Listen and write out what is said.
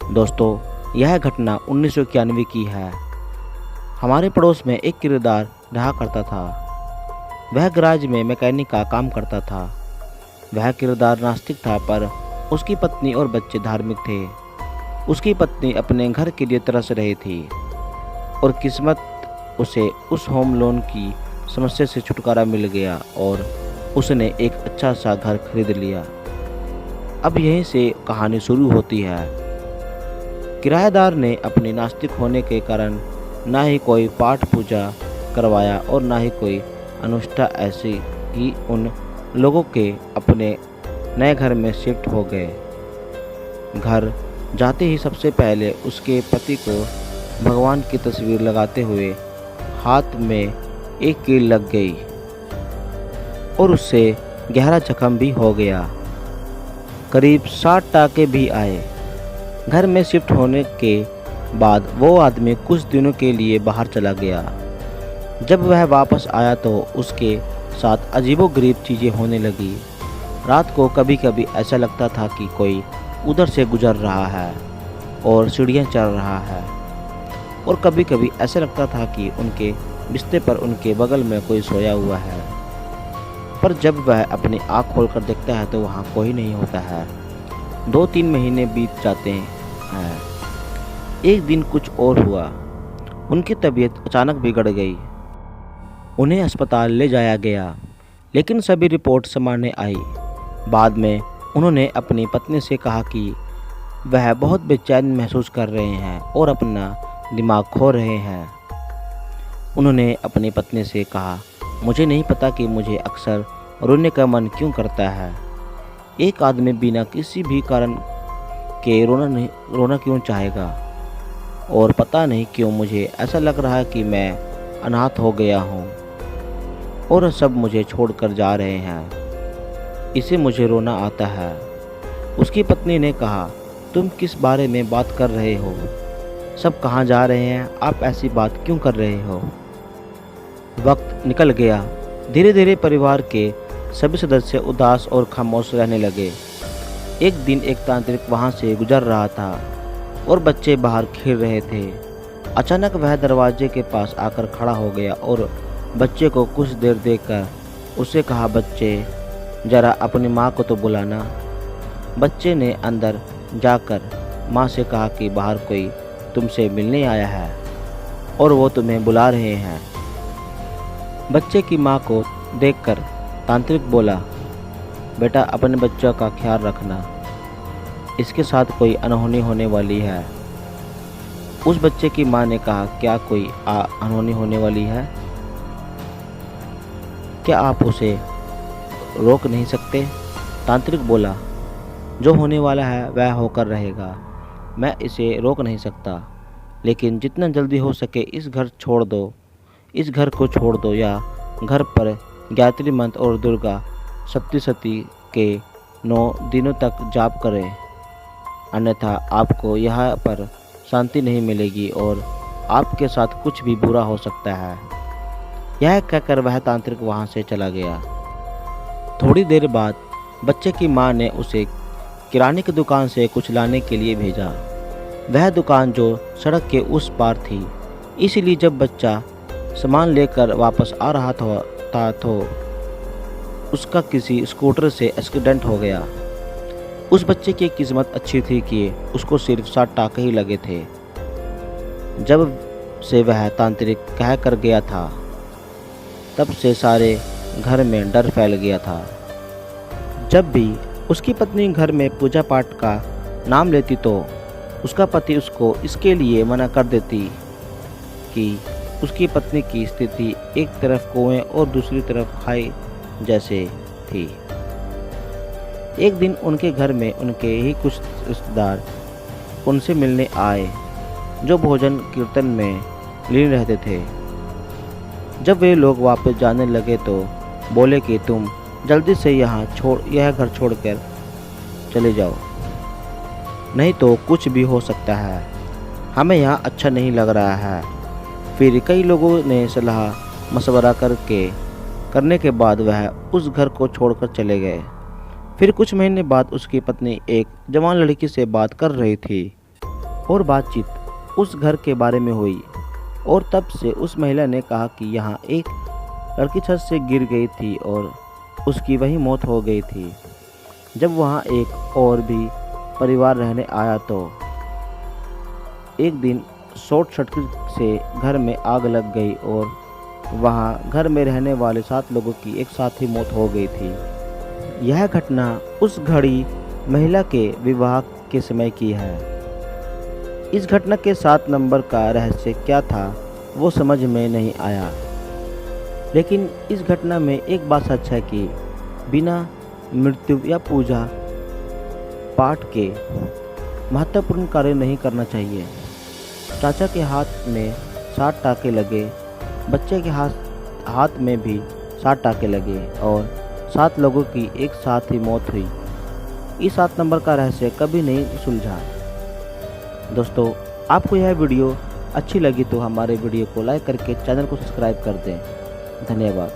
दोस्तों, यह घटना 1991 की है। हमारे पड़ोस में एक किराएदार रहा करता था। वह गैराज में मैकेनिक का काम करता था। वह किराएदार नास्तिक था, पर उसकी पत्नी और बच्चे धार्मिक थे। उसकी पत्नी अपने घर के लिए तरस रही थी और किस्मत उसे उस होम लोन की समस्या से छुटकारा मिल गया और उसने एक अच्छा सा घर खरीद लिया। अब यहीं से कहानी शुरू होती है। किराएदार ने अपने नास्तिक होने के कारण ना ही कोई पाठ पूजा करवाया और ना ही कोई अनुष्ठा। ऐसे ही उन लोगों के अपने नए घर में शिफ्ट हो गए। घर जाते ही सबसे पहले उसके पति को भगवान की तस्वीर लगाते हुए हाथ में एक कील लग गई और उससे गहरा जख्म भी हो गया। करीब 60 टाँके भी आए। घर में शिफ्ट होने के बाद वो आदमी कुछ दिनों के लिए बाहर चला गया। जब वह वापस आया तो उसके साथ अजीबोगरीब चीज़ें होने लगी। रात को कभी कभी ऐसा लगता था कि कोई उधर से गुजर रहा है और सीढ़ियाँ चढ़ रहा है, और कभी कभी ऐसा लगता था कि उनके बिस्तर पर उनके बगल में कोई सोया हुआ है। पर जब वह अपनी आँख खोलकर देखता है तो वहाँ कोई नहीं होता है। 2-3 महीने बीत जाते हैं। एक दिन कुछ और हुआ। उनकी तबीयत अचानक बिगड़ गई। उन्हें अस्पताल ले जाया गया, लेकिन सभी रिपोर्ट सामान्य आई। बाद में उन्होंने अपनी पत्नी से कहा कि वह बहुत बेचैन महसूस कर रहे हैं और अपना दिमाग खो रहे हैं। उन्होंने अपनी पत्नी से कहा, मुझे नहीं पता कि मुझे अक्सर रोने का मन क्यों करता है। एक आदमी बिना किसी भी कारण के रोना क्यों चाहेगा, और पता नहीं क्यों मुझे ऐसा लग रहा है कि मैं अनाथ हो गया हूँ और सब मुझे छोड़कर जा रहे हैं। इसे मुझे रोना आता है। उसकी पत्नी ने कहा, तुम किस बारे में बात कर रहे हो? सब कहाँ जा रहे हैं? आप ऐसी बात क्यों कर रहे हो? वक्त निकल गया। धीरे धीरे परिवार के सभी सदस्य उदास और खामोश रहने लगे। एक दिन एक तांत्रिक वहाँ से गुजर रहा था और बच्चे बाहर खेल रहे थे। अचानक वह दरवाजे के पास आकर खड़ा हो गया और बच्चे को कुछ देर देखकर उसे कहा, बच्चे जरा अपनी माँ को तो बुलाना। बच्चे ने अंदर जाकर माँ से कहा कि बाहर कोई तुमसे मिलने आया है और वो तुम्हें बुला रहे हैं। बच्चे की माँ को देखकर तांत्रिक बोला, बेटा अपने बच्चों का ख्याल रखना, इसके साथ कोई अनहोनी होने वाली है। उस बच्चे की माँ ने कहा, क्या कोई अनहोनी होने वाली है? क्या आप उसे रोक नहीं सकते? तांत्रिक बोला, जो होने वाला है वह होकर रहेगा। मैं इसे रोक नहीं सकता, लेकिन जितना जल्दी हो सके इस घर को छोड़ दो या घर पर गायत्री मंत्र और दुर्गा सप्तशती के 9 दिनों तक जाप करें, अन्यथा आपको यहाँ पर शांति नहीं मिलेगी और आपके साथ कुछ भी बुरा हो सकता है। यह कहकर वह तांत्रिक वहाँ से चला गया। थोड़ी देर बाद बच्चे की माँ ने उसे किराने की दुकान से कुछ लाने के लिए भेजा। वह दुकान जो सड़क के उस पार थी, इसलिए जब बच्चा सामान लेकर वापस आ रहा था तो उसका किसी स्कूटर से एक्सीडेंट हो गया। उस बच्चे की किस्मत अच्छी थी कि उसको सिर्फ 60 टाँके ही लगे थे। जब से वह तांत्रिक कह कर गया था, तब से सारे घर में डर फैल गया था। जब भी उसकी पत्नी घर में पूजा पाठ का नाम लेती तो उसका पति उसको इसके लिए मना कर देती कि उसकी पत्नी की स्थिति एक तरफ कुएं और दूसरी तरफ खाई जैसे थी। एक दिन उनके घर में उनके ही कुछ रिश्तेदार उनसे मिलने आए, जो भोजन कीर्तन में लीन रहते थे। जब वे लोग वापस जाने लगे तो बोले कि तुम जल्दी से यह घर छोड़कर चले जाओ, नहीं तो कुछ भी हो सकता है। हमें यहाँ अच्छा नहीं लग रहा है। फिर कई लोगों ने सलाह मशवरा करने के बाद वह उस घर को छोड़कर चले गए। फिर कुछ महीने बाद उसकी पत्नी एक जवान लड़की से बात कर रही थी। और बातचीत उस घर के बारे में हुई और तब से उस महिला ने कहा कि यहाँ एक लड़की छत से गिर गई थी और उसकी वही मौत हो गई थी। जब वहाँ एक और भी परिवार रहने आया तो एक दिन शॉर्ट सर्किट से घर में आग लग गई और वहाँ घर में रहने वाले 7 लोगों की एक साथ ही मौत हो गई थी। यह घटना उस घड़ी महिला के विवाह के समय की है। इस घटना के 7 नंबर का रहस्य क्या था वो समझ में नहीं आया, लेकिन इस घटना में एक बात सच है कि बिना मृत्यु या पूजा पाठ के महत्वपूर्ण कार्य नहीं करना चाहिए। चाचा के हाथ में 7 टाँके लगे, बच्चे के हाथ में भी 7 टाँके लगे और 7 लोगों की एक साथ ही मौत हुई। इस 7 नंबर का रहस्य कभी नहीं सुलझा। दोस्तों, आपको यह वीडियो अच्छी लगी तो हमारे वीडियो को लाइक करके चैनल को सब्सक्राइब कर दें। धन्यवाद।